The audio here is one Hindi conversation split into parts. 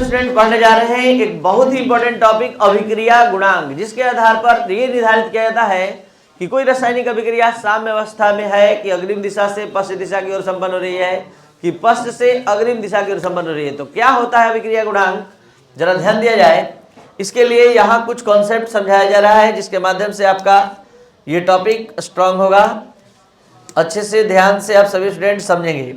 स्टूडेंट पढ़ने जा रहे हैं एक बहुत ही इंपॉर्टेंट टॉपिक अभिक्रिया गुणांक, जिसके आधार पर ये निर्धारित किया जाता है कि कोई रासायनिक अभिक्रिया साम्य अवस्था में है कि अग्रिम दिशा से पश्चिम दिशा की ओर संपन्न हो रही है कि पश्चिम से अग्रिम दिशा की ओर संपन्न हो रही है। तो क्या होता है अभिक्रिया गुणांक, जरा ध्यान दिया जाए। इसके लिए यहाँ कुछ कॉन्सेप्ट समझाया जा रहा है जिसके माध्यम से आपका ये टॉपिक स्ट्रांग होगा। अच्छे से ध्यान से आप सभी स्टूडेंट समझेंगे।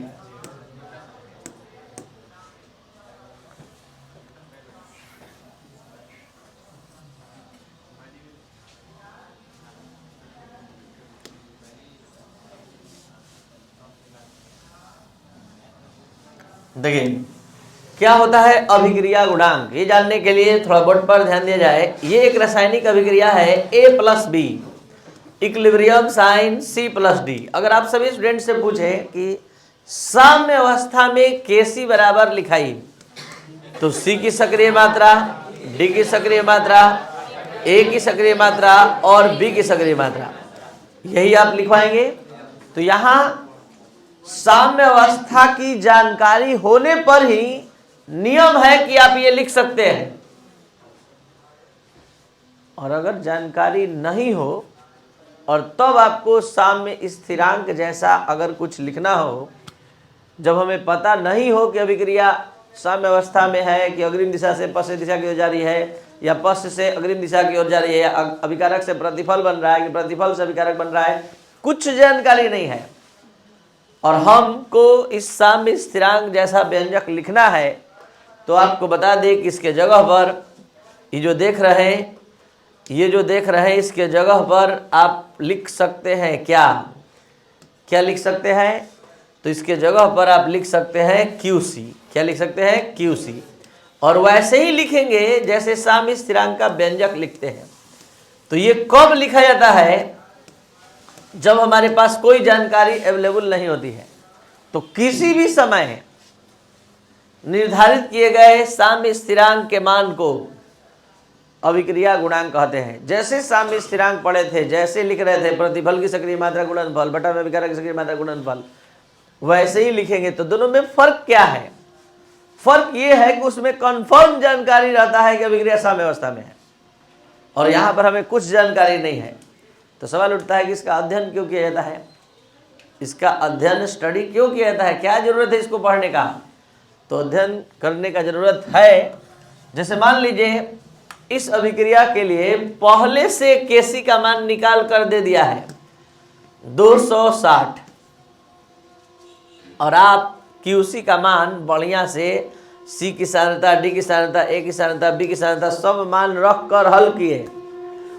देखिए क्या होता है अभिक्रिया गुणांक, ये जानने के लिए थोड़ा बोर्ड पर ध्यान दिया जाए। ये एक रासायनिक अभिक्रिया है A+B इक्विलिब्रियम साइन C+D। अगर आप सभी स्टूडेंट से पूछें कि साम्य अवस्था में Kc बराबर लिखाई, तो C की सक्रिय मात्रा, D की सक्रिय मात्रा, A की सक्रिय मात्रा और B की सक्रिय मात्रा, यही आप लिखवाएंगे। तो यहाँ साम्य अवस्था की जानकारी होने पर ही नियम है कि आप ये लिख सकते हैं, और अगर जानकारी नहीं हो और तब आपको साम्य स्थिरांक जैसा अगर कुछ लिखना हो, जब हमें पता नहीं हो कि अभिक्रिया साम्य अवस्था में है कि अग्रिम दिशा से पश्चिम दिशा की ओर जा रही है या पश्चिम से अग्रिम दिशा की ओर जा रही है, या अभिकारक से प्रतिफल बन रहा है कि प्रतिफल से अभिकारक बन रहा है, कुछ जानकारी नहीं है और हमको इस साम्य स्थिरांक जैसा व्यंजक लिखना है, तो आपको बता दें कि इसके जगह पर ये जो देख रहे हैं इसके जगह पर आप लिख सकते हैं क्या लिख सकते हैं? तो इसके जगह पर आप लिख सकते हैं QC। क्या लिख सकते हैं? QC। और वैसे ही लिखेंगे जैसे साम्य स्थिरांक का व्यंजक लिखते हैं। तो ये कब लिखा जाता है? जब हमारे पास कोई जानकारी अवेलेबल नहीं होती है। तो किसी भी समय निर्धारित किए गए साम्य स्थिरांक के मान को अभिक्रिया गुणांक कहते हैं। जैसे साम्य स्थिरांक पढ़े थे, जैसे लिख रहे थे प्रतिफल की सक्रिय मात्रा गुणनफल बटा में अभिकारक की सक्रिय मात्रा गुणनफल, वैसे ही लिखेंगे। तो दोनों में फर्क क्या है? फर्क ये है कि उसमें कंफर्म जानकारी रहता है कि अभिक्रिया साम्य अवस्था में है, और यहाँ पर हमें कुछ जानकारी नहीं है। तो सवाल उठता है कि इसका अध्ययन क्यों किया जाता है? इसका अध्ययन स्टडी क्यों किया जाता है? क्या जरूरत है इसको पढ़ने का? तो अध्ययन करने का जरूरत है। जैसे मान लीजिए इस अभिक्रिया के लिए पहले से Kc का मान निकाल कर दे दिया है 260, और आप QC का मान बढ़िया से C की सान्द्रता, D की सान्द्रता, A की सान्द्रता, B की सान्द्रता सब मान रख कर हल किए,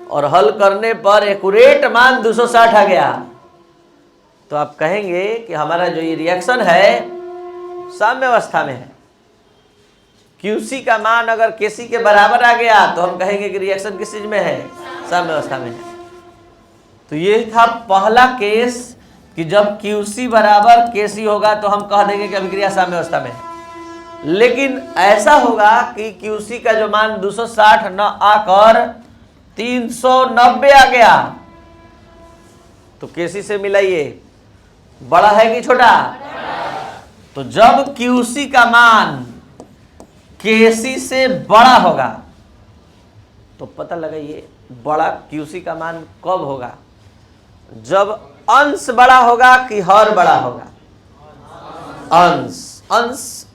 और हल करने पर एक्यूरेट मान 260 आ गया। तो आप कहेंगे कि हमारा जो ये रिएक्शन है साम्य अवस्था में है। QC का मान अगर Kc के बराबर आ गया तो हम कहेंगे कि रिएक्शन किस चीज में है? साम्य अवस्था में है। तो ये था पहला केस कि जब QC बराबर Kc होगा तो हम कह देंगे कि अभिक्रिया साम्य अवस्था में है। लेकिन ऐसा होगा कि QC का जो मान 260 न आकर 390 आ गया, तो Kc से मिलाइए, बड़ा है कि छोटा? तो जब QC का मान Kc से बड़ा होगा तो पता लगाइए बड़ा QC का मान कब होगा? जब अंश बड़ा होगा कि हर बड़ा होगा? अंश।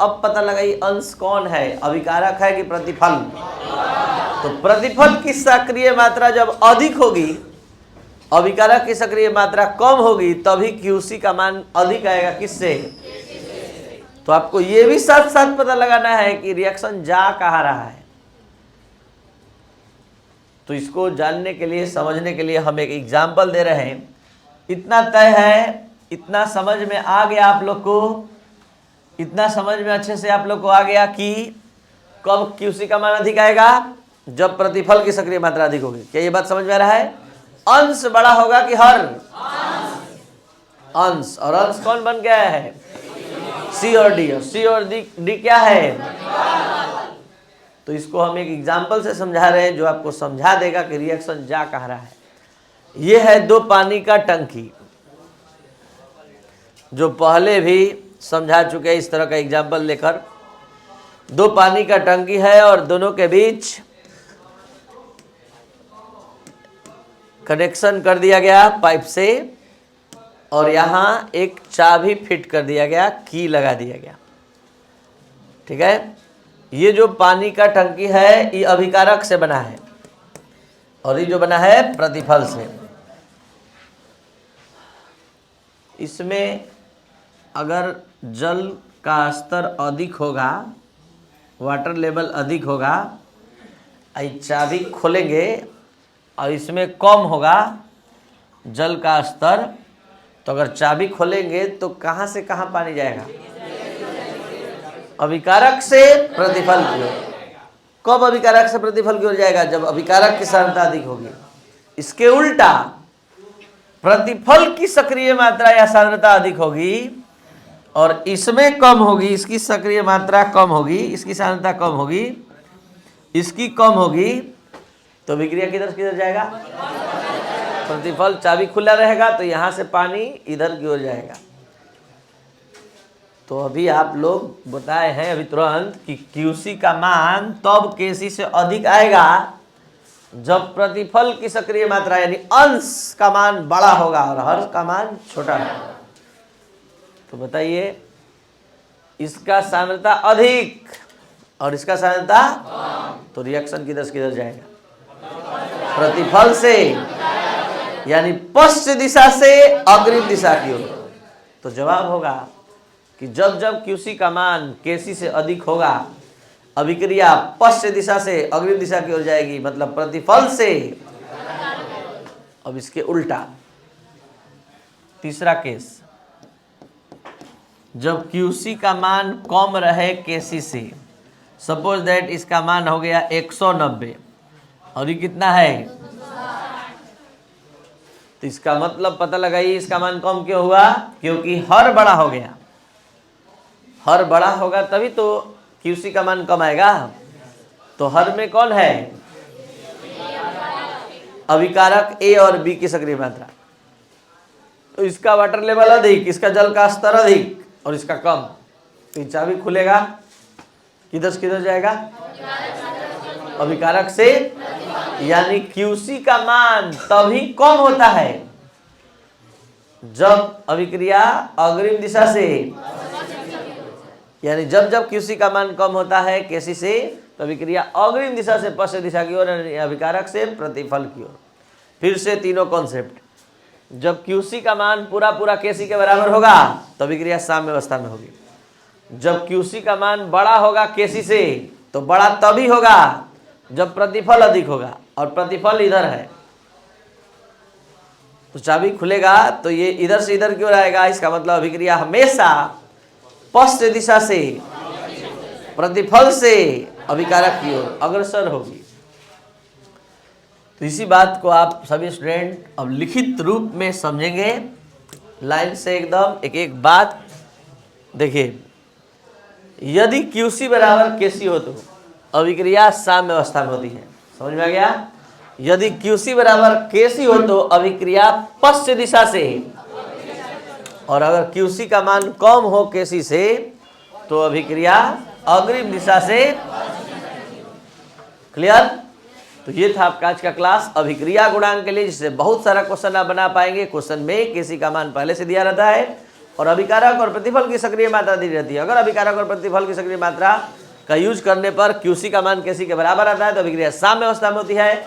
अब पता लगाइए अंश कौन है, अभिकारक है कि प्रतिफल? तो प्रतिफल की सक्रिय मात्रा जब अधिक होगी, अभिकारक की सक्रिय मात्रा कम होगी, तभी QC का मान अधिक आएगा। किससे? तो आपको ये भी साथ साथ पता लगाना है कि रिएक्शन जा कहाँ रहा है। तो इसको जानने के लिए, समझने के लिए हम एक एग्जाम्पल दे रहे हैं। इतना तय है, इतना समझ में आ गया आप लोग को, इतना समझ में अच्छे से आप लोग को आ गया कि कब QC का मान अधिक आएगा? जब प्रतिफल की सक्रिय मात्रा अधिक होगी। क्या ये बात समझ में आ रहा है? अंश बड़ा होगा कि हर? अंश। और अंश कौन बन गया है? C और D। और C और D क्या है? तो इसको हम एक एग्जाम्पल से समझा रहे हैं जो आपको समझा देगा कि रिएक्शन जा कहाँ रहा है। ये है 2 पानी का टंकी, जो पहले भी समझा चुके हैं इस तरह का एग्जाम्पल लेकर। दो पानी का टंकी है और दोनों के बीच कनेक्शन कर दिया गया पाइप से, और यहाँ एक चाबी फिट कर दिया गया, की लगा दिया गया। ठीक है, ये जो पानी का टंकी है ये अभिकारक से बना है और ये जो बना है प्रतिफल से। इसमें अगर जल का स्तर अधिक होगा, वाटर लेवल अधिक होगा, चाबी खोलेंगे और इसमें कम होगा जल का स्तर, तो अगर चाबी खोलेंगे तो कहाँ से कहाँ पानी जाएगा? अभिकारक से प्रतिफल की ओर। कब अभिकारक से प्रतिफल की ओर जाएगा? जब अभिकारक की सांद्रता अधिक होगी। इसके उल्टा प्रतिफल की सक्रिय मात्रा या सांद्रता अधिक होगी और इसमें कम होगी, इसकी सक्रिय मात्रा कम होगी, इसकी सांद्रता कम होगी, इसकी कम होगी, तो विक्रिया किधर किधर जाएगा? प्रतिफल। चाबी खुला रहेगा तो यहाँ से पानी इधर की ओर जाएगा। तो अभी आप लोग बताए हैं अभी तुरंत कि क्यूसी का मान तब केसी से अधिक आएगा जब प्रतिफल की सक्रिय मात्रा यानी अंश का मान बड़ा होगा और हर का मान छोटा होगा। तो बताइए, इसका सांद्रता अधिक और इसका सांद्रता, तो रिएक्शन किधर से किधर जाएगा? प्रतिफल से यानी पश्चिम दिशा से अग्रिम दिशा की ओर। तो जवाब होगा कि जब जब क्यूसी का मान केसी से अधिक होगा अभिक्रिया पश्चिम दिशा से अग्रिम दिशा की ओर जाएगी, मतलब प्रतिफल से। अब इसके उल्टा तीसरा केस, जब क्यूसी का मान कम रहे केसी से, सपोज दैट इसका मान हो गया 190 और ये कितना है? तो इसका मतलब पता लगाइए इसका मान कम क्यों हुआ? क्योंकि हर बड़ा हो गया। हर बड़ा होगा तभी तो क्यूसी का मान कम आएगा। तो हर में कौन है? अभिकारक ए और बी की सक्रिय मात्रा। तो इसका वाटर लेवल अधिक, इसका जल का स्तर अधिक और इसका कम, तो चाबी खुलेगा, किधर से किधर जाएगा? अभिकारक से। यानी क्यूसी का मान तभी कम होता है जब अभिक्रिया अग्रिम दिशा से, यानी जब जब क्यूसी का मान कम होता है केसी से, तो अभिक्रिया अग्रिम दिशा से पश्चिम दिशा की ओर, अभिकारक से प्रतिफल की ओर। फिर से तीनों कॉन्सेप्ट। जब क्यूसी का मान पूरा पूरा केसी के बराबर होगा तो अभिक्रिया साम्य अवस्था में होगी। जब क्यूसी का मान बड़ा होगा केसी से, तो बड़ा तभी होगा जब प्रतिफल अधिक होगा, और प्रतिफल इधर है। तो चाबी खुलेगा तो ये इधर से इधर की ओर आएगा। इसका मतलब अभिक्रिया हमेशा पश्चिम दिशा से प्रतिफल से अभिकारक की ओर अग्रसर होगी। तो इसी बात को आप सभी स्टूडेंट अब लिखित रूप में समझेंगे, लाइन से एकदम एक एक बात। देखिए, यदि क्यूसी बराबर केसी हो तो अभिक्रिया साम्य अवस्था में होती है। समझ में आ गया? यदि क्यूसी बराबर केसी हो तो अभिक्रिया पश्चिम दिशा से, और अगर क्यूसी का मान कम हो केसी से तो अभिक्रिया अग्रिम दिशा से। क्लियर? तो ये था आपका आज का क्लास अभिक्रिया गुणांक के लिए, जिससे बहुत सारा क्वेश्चन आप बना पाएंगे। क्वेश्चन में केसी का मान पहले से दिया रहता है और अभिकारक और प्रतिफल की सक्रिय मात्रा दी रहती है। अगर अभिकारक और प्रतिफल की सक्रिय मात्रा का यूज करने पर क्यूसी का मान केसी के बराबर आता है तो अभिक्रिया साम्य अवस्था में होती है।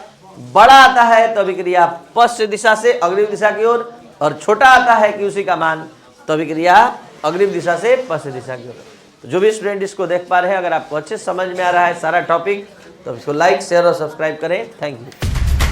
बड़ा आता है तो अभिक्रिया पश्चिम दिशा से अग्रिम दिशा की ओर, और छोटा आता है क्यूसी का मान तो अभिक्रिया अग्रिम दिशा से पश्चिम दिशा की ओर। तो जो भी स्टूडेंट इसको देख पा रहे हैं, अगर आपको अच्छे समझ में आ रहा है सारा टॉपिक, तो इसको लाइक, शेयर और सब्सक्राइब करें। Thank you.